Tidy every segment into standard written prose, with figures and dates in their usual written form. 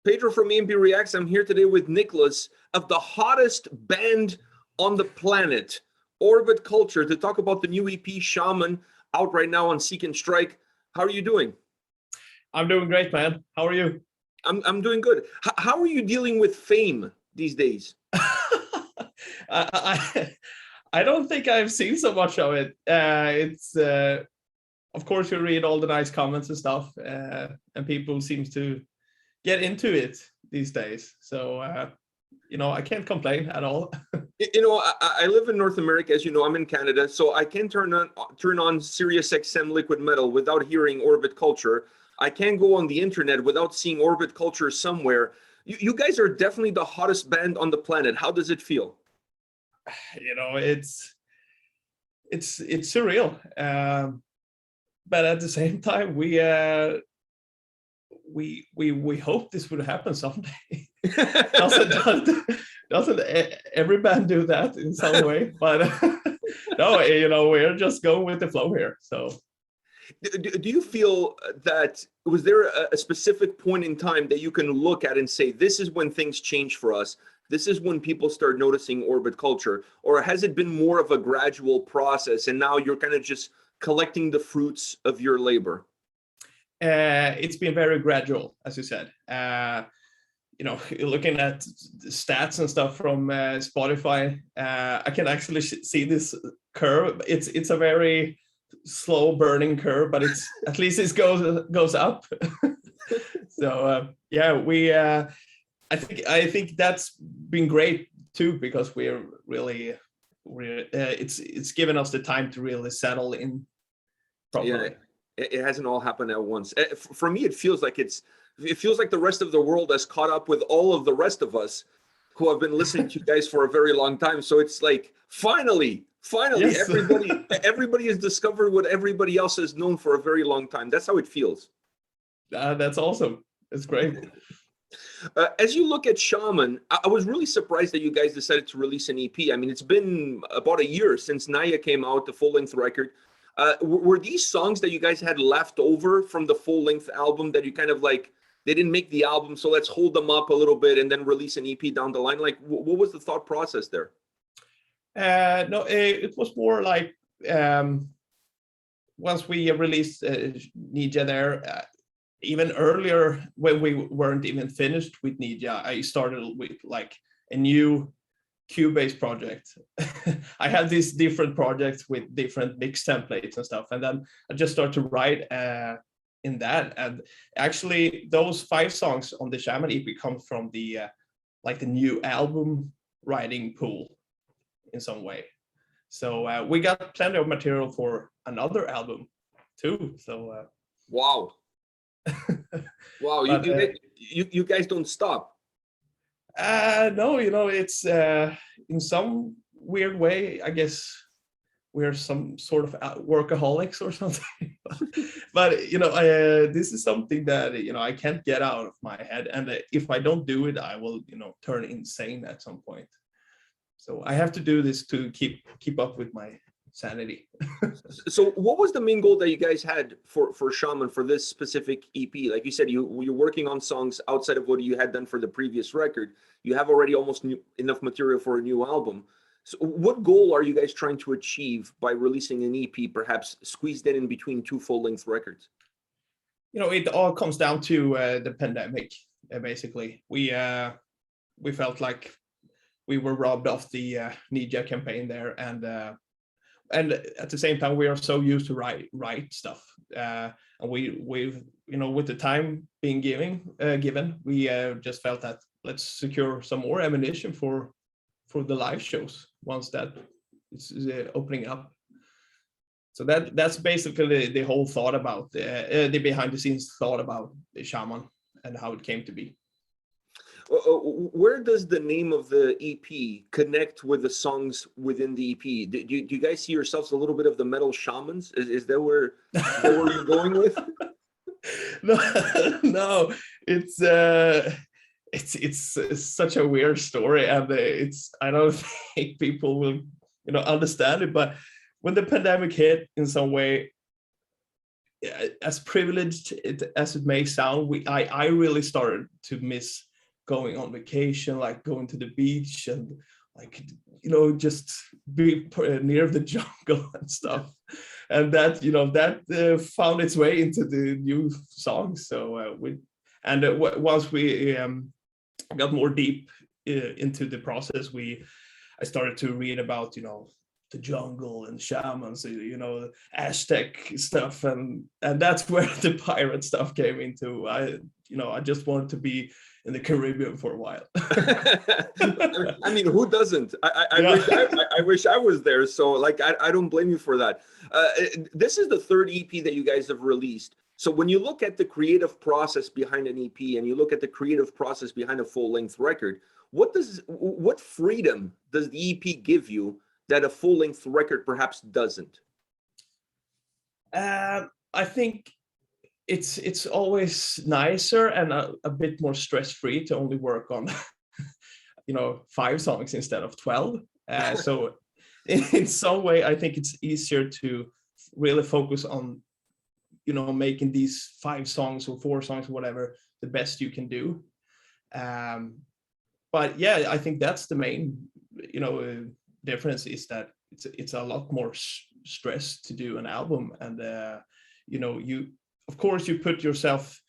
Pedro from A&P-Reacts. I'm here today with Niklas of the hottest band on the planet, Orbit Culture, to talk about the new EP, Shaman, out right now on Seek and Strike. How are you doing? I'm doing great, man. How are you? I'm doing good. How are you dealing with fame these days? I don't think I've seen so much of it. Of course, you read all the nice comments and stuff, and people seem to get into it these days. So, I can't complain at all. I live in North America, as you know. I'm in Canada, so I can turn on Sirius XM Liquid Metal without hearing Orbit Culture. I can't go on the internet without seeing Orbit Culture somewhere. You guys are definitely the hottest band on the planet. How does it feel? It's surreal, but at the same time, we hope this would happen someday. doesn't every band do that in some way? But no, we're just going with the flow here. So. Do you feel that, was there a specific point in time that you can look at and say, this is when things change for us? This is when people start noticing Orbit Culture? Or has it been more of a gradual process and now you're kind of just collecting the fruits of your labor? It's been very gradual, as you said. Looking at stats and stuff from Spotify, I can actually see this curve. It's a very slow burning curve, but it's at least it goes up. So I think that's been great too, because we're it's given us the time to really settle in properly. Yeah, it hasn't all happened at once. For me, it feels like the rest of the world has caught up with all of the rest of us who have been listening to you guys for a very long time. So it's like finally, yes. everybody has discovered what everybody else has known for a very long time. That's how it feels. That's awesome. It's great. As you look at Shaman, I was really surprised that you guys decided to release an EP. I mean, it's been about a year since Naya came out, the full-length record. Were these songs that you guys had left over from the full-length album that you kind of like, they didn't make the album, so let's hold them up a little bit and then release an EP down the line? Like, what was the thought process there? No, it was more like once we released Nidja there, even earlier when we weren't even finished with Nidja, I started with like a new Cubase project. I had these different projects with different mix templates and stuff, and then I just started to write in that. And actually, those 5 songs on the Shaman EP come from the the new album writing pool in some way. So we got plenty of material for another album too. So wow. Wow, but, you guys don't stop. No, it's in some weird way, I guess we're some sort of workaholics or something. But this is something that I can't get out of my head, and if I don't do it, I will turn insane at some point. So I have to do this to keep up with my sanity. So what was the main goal that you guys had for Shaman, for this specific EP? Like you said, you're working on songs outside of what you had done for the previous record. You have already almost enough material for a new album. So what goal are you guys trying to achieve by releasing an EP, perhaps squeezed in between 2 full-length records? It all comes down to the pandemic. Basically, we felt like we were robbed of the Nidja campaign there, and at the same time we are so used to write stuff, and we've with the time being given, we just felt that let's secure some more ammunition for the live shows once that is opening up. So that's basically the whole thought about the behind the scenes thought about the Shaman and how it came to be. Where does the name of the EP connect with the songs within the EP? Do you guys see yourselves a little bit of the metal shamans? Is that where you're going with? No, it's such a weird story, and I don't think people will understand it. But when the pandemic hit, in some way, as privileged as it may sound, I really started to miss going on vacation, like going to the beach and like, you know, just be near the jungle and stuff. And that, you know, that found its way into the new songs. So once we got more deep into the process, I started to read about, you know, the jungle and shamans, you know, Aztec stuff, and that's where the pirate stuff came into. I just wanted to be in the Caribbean for a while. I mean, who doesn't? I wish I was there. So like, I don't blame you for that. This is the third EP that you guys have released. So when you look at the creative process behind an EP and you look at the creative process behind a full-length record, what freedom does the EP give you that a full-length record perhaps doesn't? I think it's always nicer and a bit more stress-free to only work on, you know, 5 songs instead of 12. So in some way, I think it's easier to really focus on, you know, making these 5 songs or 4 songs or whatever the best you can do. But yeah, I think that's the main, you know, difference, is that it's a lot more stress to do an album. And you know, you of course you put yourself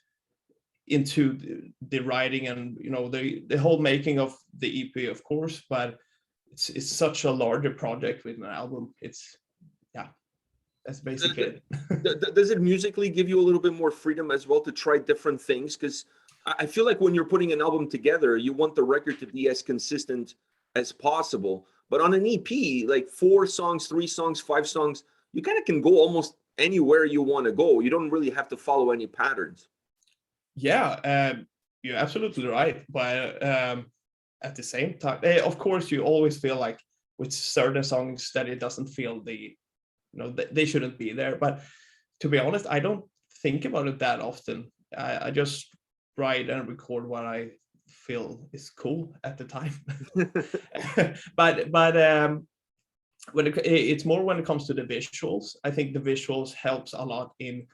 into the writing and, you know, the whole making of the EP, of course, but it's such a larger project with an album. It's, yeah, that's basically it. Does it musically give you a little bit more freedom as well to try different things? Because I feel like when you're putting an album together, you want the record to be as consistent as possible. But on an EP, like 4 songs, 3 songs, 5 songs, you kind of can go almost anywhere you want to go. You don't really have to follow any patterns. Yeah, you're absolutely right. But at the same time, of course, you always feel like with certain songs that it doesn't feel you know, they shouldn't be there. But to be honest, I don't think about it that often. I just write and record what I feel is cool at the time. but when it's more when it comes to the visuals. I think the visuals helps a lot in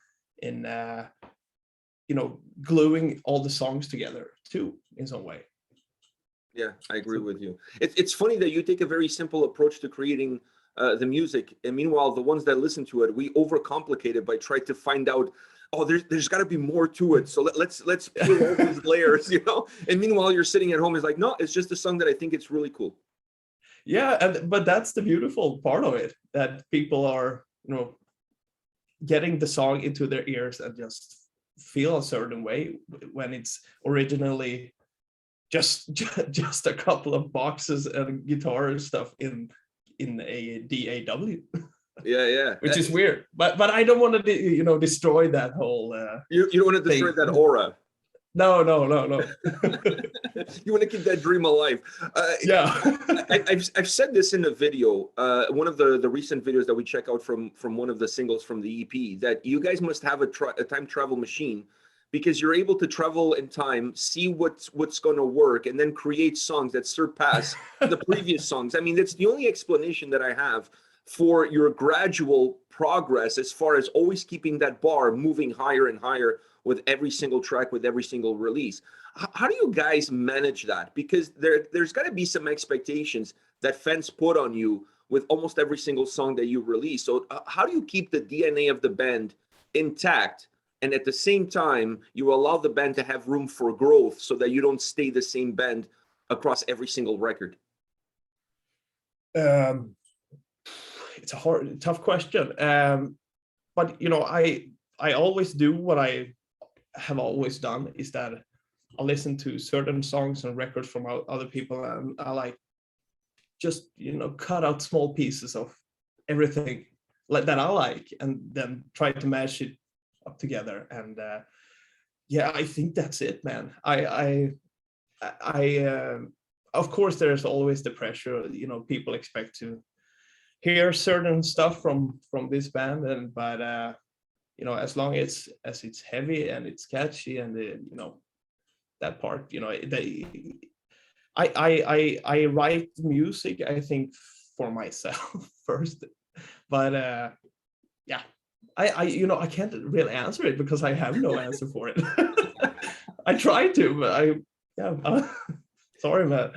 you know, gluing all the songs together too, in some way. Yeah, I agree with you. It's funny that you take a very simple approach to creating the music, and meanwhile, the ones that listen to it, we overcomplicate it by trying to find out, oh, there's got to be more to it. So let's peel all these layers, you know. And meanwhile, you're sitting at home, it's like, no, it's just a song that I think it's really cool. Yeah, but that's the beautiful part of it, that people are, you know, getting the song into their ears and just feel a certain way when it's originally just a couple of boxes and guitar and stuff in a DAW. Yeah. Which is weird, but I don't want to, you know, destroy that whole. You don't want to destroy that aura. No. You want to keep that dream alive. Yeah. I've said this in a video, one of the recent videos that we check out from one of the singles from the EP, that you guys must have a time travel machine, because you're able to travel in time, see what's going to work, and then create songs that surpass the previous songs. I mean, that's the only explanation that I have for your gradual progress, as far as always keeping that bar moving higher and higher with every single track, with every single release. How do you guys manage that? Because there's got to be some expectations that fans put on you with almost every single song that you release. So how do you keep the DNA of the band intact, and at the same time you allow the band to have room for growth, so that you don't stay the same band across every single record? It's a tough question. But you know, I always do what I have always done, is that I listen to certain songs and records from other people, and I like just, you know, cut out small pieces of everything like that I like, and then try to mash it up together. And yeah, I think that's it, man. I of course there's always the pressure, you know, people expect to hear certain stuff from this band, but you know, as long as it's heavy and it's catchy, and you know, that part, you know, I write music, I think, for myself first, but yeah, I can't really answer it because I have no answer for it. I tried to, but sorry, man.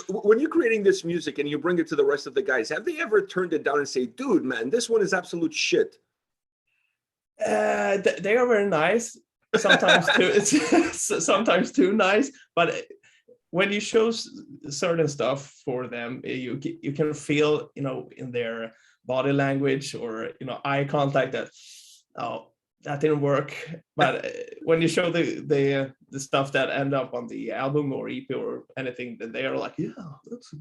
When you're creating this music and you bring it to the rest of the guys, have they ever turned it down and say, dude, man, this one is absolute shit? They are very nice. Sometimes too, it's sometimes too nice. But when you show certain stuff for them, you can feel, in their body language or eye contact that, oh, that didn't work. But when you show the stuff that end up on the album or EP or anything, that they are like, yeah,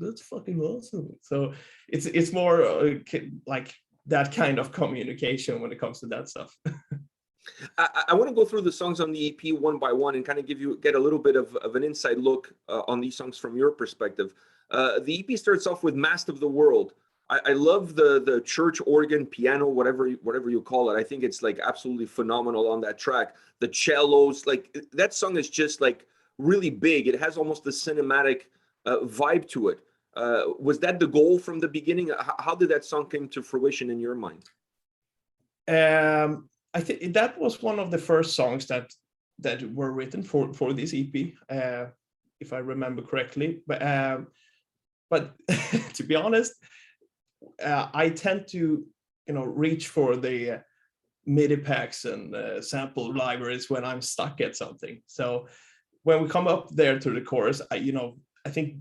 that's fucking awesome. So it's more like that kind of communication when it comes to that stuff. I want to go through the songs on the EP one by one and kind of get a little bit of an inside look on these songs from your perspective. The EP starts off with Mast of the World. I love the church organ, piano, whatever you call it. I think it's like absolutely phenomenal on that track. The cellos, like that song is just like really big. It has almost a cinematic vibe to it. Was that the goal from the beginning? How did that song come to fruition in your mind? I think that was one of the first songs that were written for this EP, if I remember correctly. But to be honest, I tend to reach for the MIDI packs and sample libraries when I'm stuck at something. So when we come up there to the chorus, I think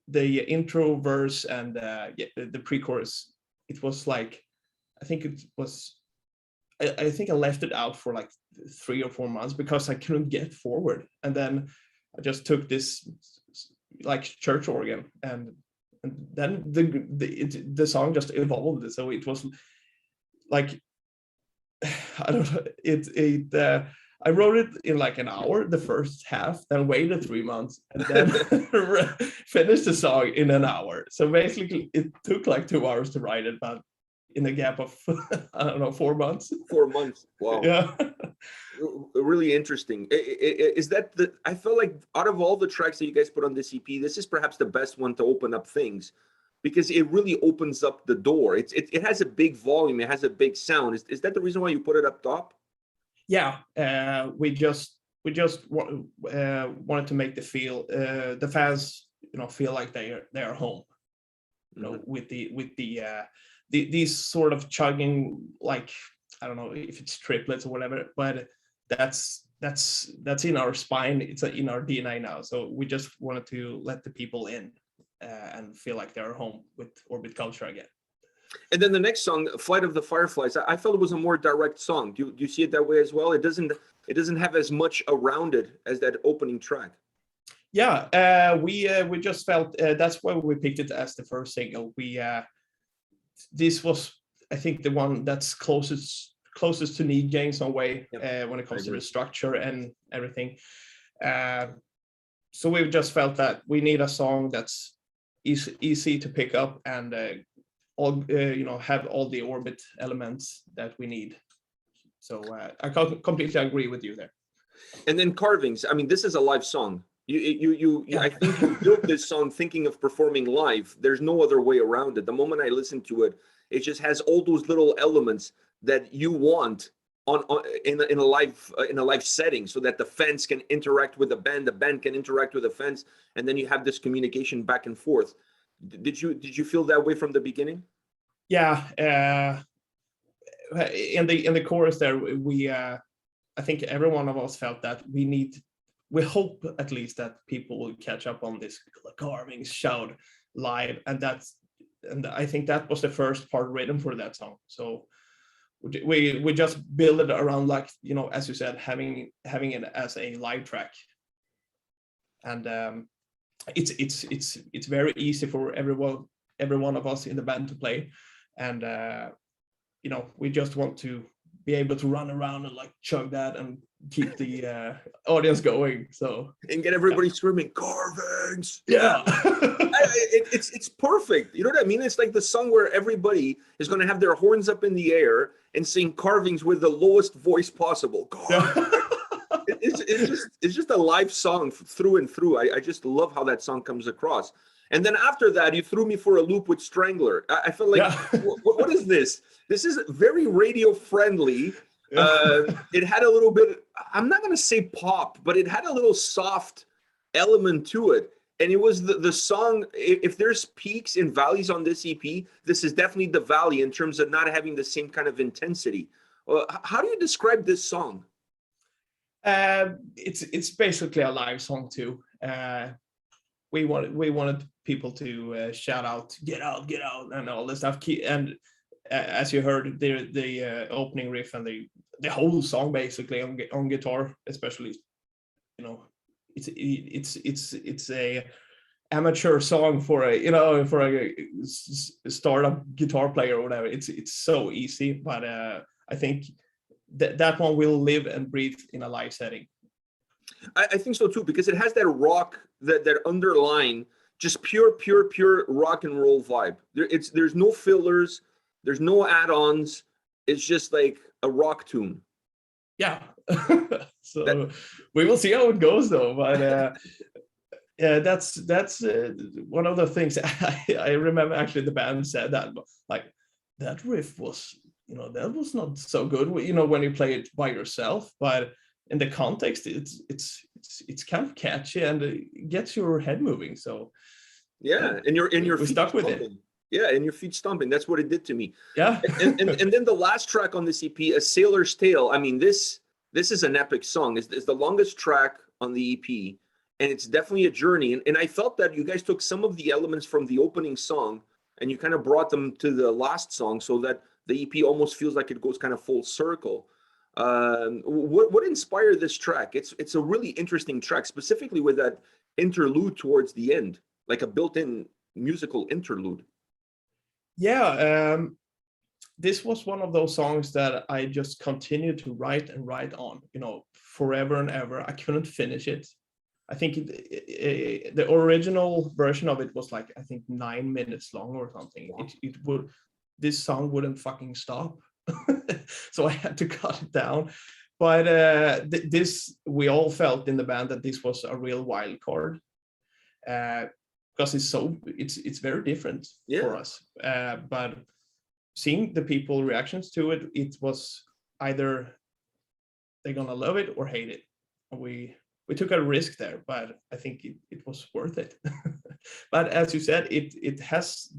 the intro verse and the pre-chorus, it was like, I think I left it out for like 3 or 4 months because I couldn't get forward. And then I just took this like church organ and then the song just evolved. So it was like, I don't know, I wrote it in like an hour, the first half, then waited 3 months and then finished the song in an hour. So basically it took like 2 hours to write it, but in a gap of, I don't know, 4 months. 4 months. Wow. Yeah. Really interesting. Is that I felt like out of all the tracks that you guys put on this EP, this is perhaps the best one to open up things because it really opens up the door. It has a big volume. It has a big sound. Is that the reason why you put it up top? Yeah. We just wanted to make the fans, feel like they are home, with these sort of chugging, like, I don't know if it's triplets or whatever, but that's in our spine. It's in our DNA now. So we just wanted to let the people in and feel like they're home with Orbit culture again. And then the next song, Flight of the Fireflies, I felt it was a more direct song. Do you see it that way as well? It doesn't have as much around it as that opening track. Yeah, we just felt that's why we picked it as the first single. This was, I think, the one that's closest to Need in some way. Yep. When it comes to the structure and everything. So we've just felt that we need a song that's easy to pick up and have all the Orbit elements that we need. So I completely agree with you there. And then Carvings. I mean, this is a live song. I think you built this song thinking of performing live. There's no other way around it. The moment I listen to it, it just has all those little elements that you want in a live setting, so that the fans can interact with the band can interact with the fans, and then you have this communication back and forth. Did you feel that way from the beginning? Yeah. In the chorus there, I think every one of us felt that we hope at least that people will catch up on this Carvings shout live, and I think that was the first part written for that song. So we just build it around, like, as you said, having it as a live track, and it's very easy for every one of us in the band to play, and we just want to be able to run around and like chug that and keep the audience going. So and get everybody screaming Carvings. Yeah. It's perfect. You know what I mean? It's like the song where everybody is going to have their horns up in the air and sing Carvings with the lowest voice possible. It's just a live song through and through. I just love how that song comes across. And then after that, you threw me for a loop with Strangler. I felt like, what is this? This is very radio friendly. It had a little bit, I'm not going to say pop, but it had a little soft element to it. And it was the song, if there's peaks and valleys on this EP, this is definitely the valley in terms of not having the same kind of intensity. How do you describe this song? It's basically a live song too. We wanted people to shout out, get out, and all this stuff. And as you heard, the opening riff and the whole song basically on guitar, especially, you know, it's a amateur song for a startup guitar player or whatever. It's so easy, but I think that one will live and breathe in a live setting. I think so too, because it has that rock, that underline, just pure rock and roll vibe. There's no fillers, there's no add-ons. It's just like a rock tune. Yeah. So we will see how it goes though. But yeah, that's one of the things I remember actually the band said that, like, that riff was, that was not so good, when you play it by yourself, but in the context, it's kind of catchy and it gets your head moving. So yeah, and your feet stuck with stomping. it. Yeah, and your feet stomping. That's what it did to me. Yeah. and then the last track on this EP, A Sailor's Tale. I mean, this is an epic song. It's the longest track on the EP, and it's definitely a journey. And I felt that you guys took some of the elements from the opening song and you kind of brought them to the last song, so that the EP almost feels like it goes kind of full circle. What inspired this track? It's a really interesting track, specifically with that interlude towards the end, like a built-in musical interlude. Yeah, this was one of those songs that I just continued to write on, forever and ever. I couldn't finish it. I think the original version of it was like, I think 9 minutes long or something. Wow. This song wouldn't fucking stop. So I had to cut it down. But this, we all felt in the band that this was a real wild card, because it's very different for us. But seeing the people reactions to it, it was either they're gonna love it or hate it. We took a risk there, but I think it was worth it. But as you said, it has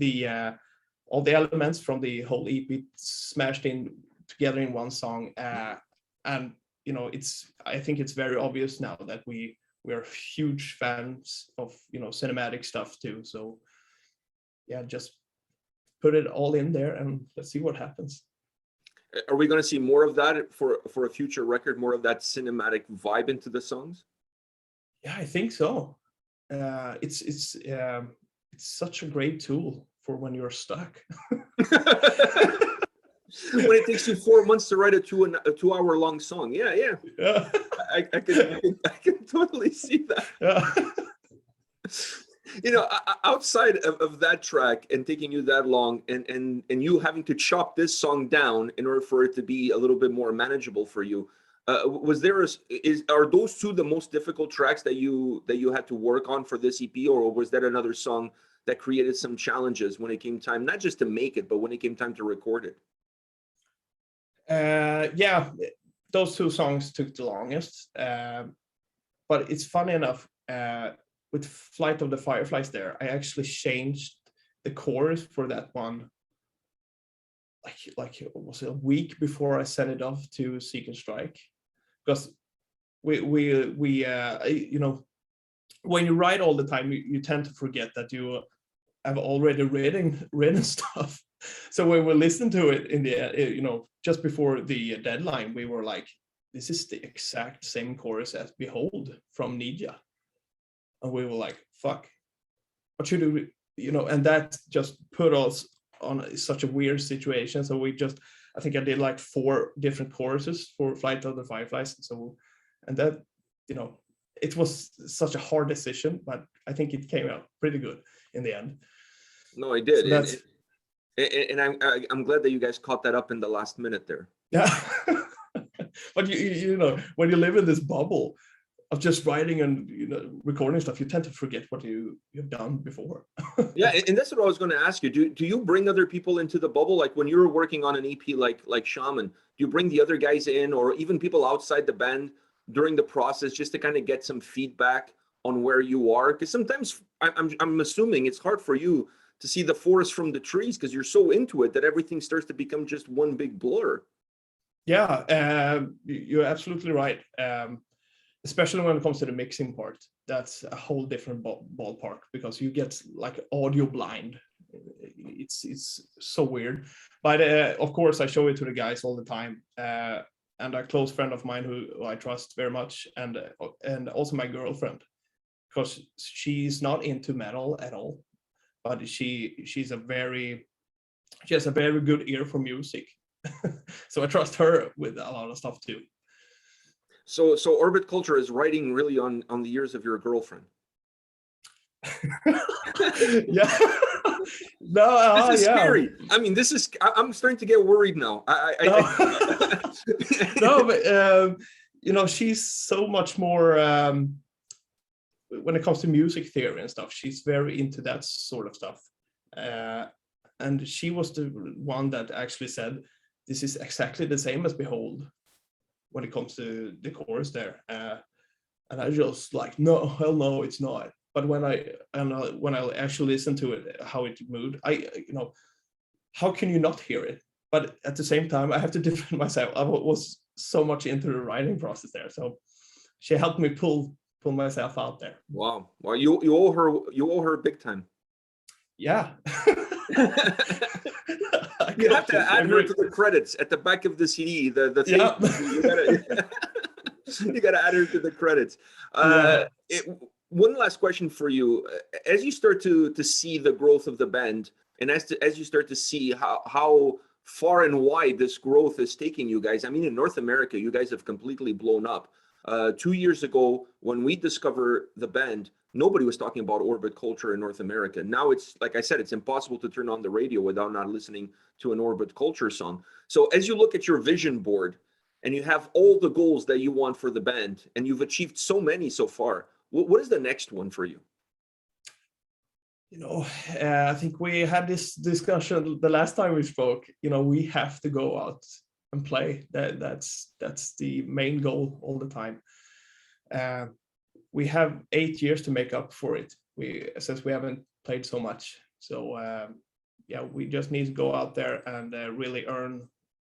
all the elements from the whole EP smashed in together in one song, and I think it's very obvious now that we're huge fans of cinematic stuff too. So yeah, just put it all in there and let's see what happens. Are we going to see more of that for a future record, more of that cinematic vibe into the songs? Yeah, I think so. It's such a great tool for when you're stuck. When it takes you 4 months to write a 2 hour long song. Yeah. I can totally see that. Yeah. Outside of that track and taking you that long, and you having to chop this song down in order for it to be a little bit more manageable for you, are those two the most difficult tracks that you had to work on for this EP, or was that another song that created some challenges when it came time, not just to make it, but when it came time to record it? Yeah, those two songs took the longest, but it's funny enough, with Flight of the Fireflies there, I actually changed the chorus for that one like it was a week before I sent it off to Seek and Strike, because we when you write all the time, you tend to forget that you have already written stuff. So when we listened to it in the just before the deadline, we were like, this is the exact same chorus as Behold from Ninja. And we were like, fuck, what should we, and that just put us on such a weird situation. So I think I did like 4 different choruses for Flight of the Fireflies. So, and that, it was such a hard decision, but I think it came out pretty good in the end. No, I did. So and I'm glad that you guys caught that up in the last minute there. Yeah. But when you live in this bubble, just writing and recording stuff, you tend to forget what you've done before. Yeah, and that's what I was going to ask you. Do you bring other people into the bubble? Like when you're working on an EP like Shaman, do you bring the other guys in, or even people outside the band during the process, just to kind of get some feedback on where you are? Because sometimes I'm assuming it's hard for you to see the forest from the trees because you're so into it that everything starts to become just one big blur. Yeah, you're absolutely right. Especially when it comes to the mixing part, that's a whole different ballpark, because you get like audio blind. It's so weird. But of course, I show it to the guys all the time. And a close friend of mine who I trust very much, and also my girlfriend, because she's not into metal at all, but she has a very good ear for music. So I trust her with a lot of stuff too. So Orbit Culture is riding really on the ears of your girlfriend. Yeah. No, this is yeah. scary. I mean, I'm starting to get worried now. No, but she's so much more when it comes to music theory and stuff. She's very into that sort of stuff, and she was the one that actually said this is exactly the same as Behold when it comes to the chorus there, and I just like, no, hell no, it's not. But when I actually listen to it, how it moved, how can you not hear it? But at the same time, I have to defend myself. I was so much into the writing process there, so she helped me pull myself out there. Wow, you owe her big time. Yeah. You have to add her to the credits at the back of the CD. The thing, you gotta add her to the credits. One last question for you: as you start to see the growth of the band, and as you start to see how far and wide this growth is taking you guys. I mean, in North America, you guys have completely blown up. 2 years ago, when we discovered the band, nobody was talking about Orbit Culture in North America. Now it's, like I said, it's impossible to turn on the radio without not listening to an Orbit Culture song. So as you look at your vision board and you have all the goals that you want for the band, and you've achieved so many so far, what is the next one for you? I think we had this discussion the last time we spoke. We have to go out and play. That's the main goal all the time. We have 8 years to make up for it. Since we haven't played so much. So we just need to go out there and really earn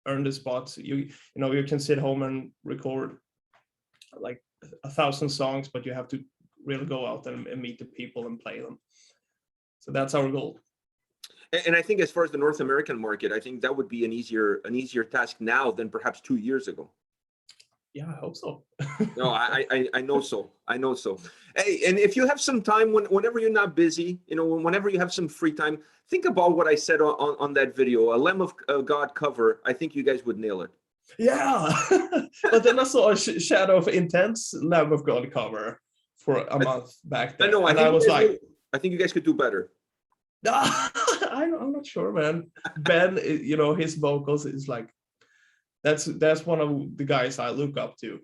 the spots. You can sit home and record like 1,000 songs, but you have to really go out and meet the people and play them. So that's our goal. And I think as far as the North American market, I think that would be an easier task now than perhaps 2 years ago. Yeah, I hope so. No, I know so. I know so. Hey, and if you have some time, whenever you're not busy, whenever you have some free time, think about what I said on that video, a Lamb of God cover. I think you guys would nail it. Yeah, but then I saw a Shadow of Intense Lamb of God cover for a month back then. I know. I think you guys could do better. I'm not sure, man. Ben, his vocals is like, that's one of the guys I look up to.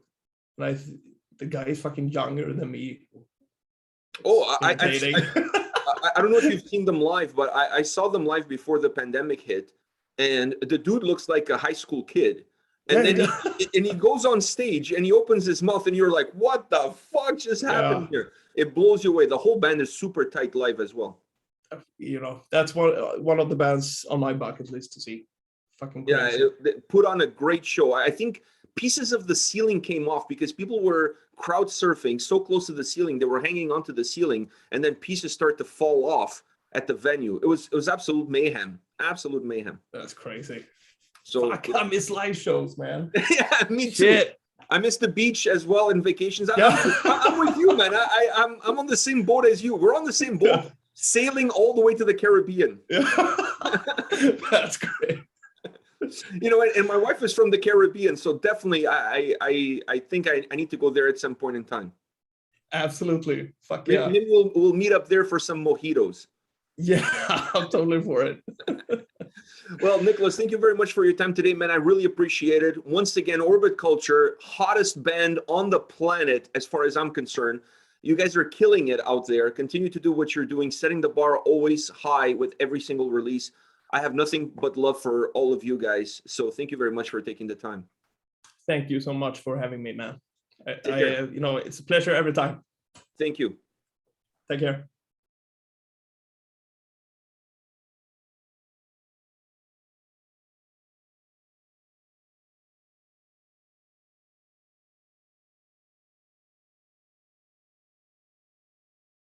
And the guy is fucking younger than me. Oh, I don't know if you've seen them live, but I saw them live before the pandemic hit, and the dude looks like a high school kid. And then he goes on stage and he opens his mouth and you're like, what the fuck just happened here? It blows you away. The whole band is super tight live as well. That's one of the bands on my bucket list to see. Fucking crazy. Yeah, they put on a great show. I think pieces of the ceiling came off because people were crowd surfing so close to the ceiling. They were hanging onto the ceiling, and then pieces start to fall off at the venue. It was absolute mayhem. Absolute mayhem. That's crazy. So I miss live shows, man. Yeah, me too. Shit. I miss the beach as well and vacations. I'm with you, man. I'm on the same boat as you. We're on the same boat, sailing all the way to the Caribbean. That's great. And my wife is from the Caribbean, so definitely I think I need to go there at some point in time. Absolutely. Fuck yeah. Maybe we'll meet up there for some mojitos. Yeah, I'm totally for it. Well, Niklas, thank you very much for your time today, man. I really appreciate it. Once again, Orbit Culture, hottest band on the planet, as far as I'm concerned. You guys are killing it out there. Continue to do what you're doing, setting the bar always high with every single release. I have nothing but love for all of you guys. So thank you very much for taking the time. Thank you so much for having me, man. Take care. You know, it's a pleasure every time. Thank you. Take care.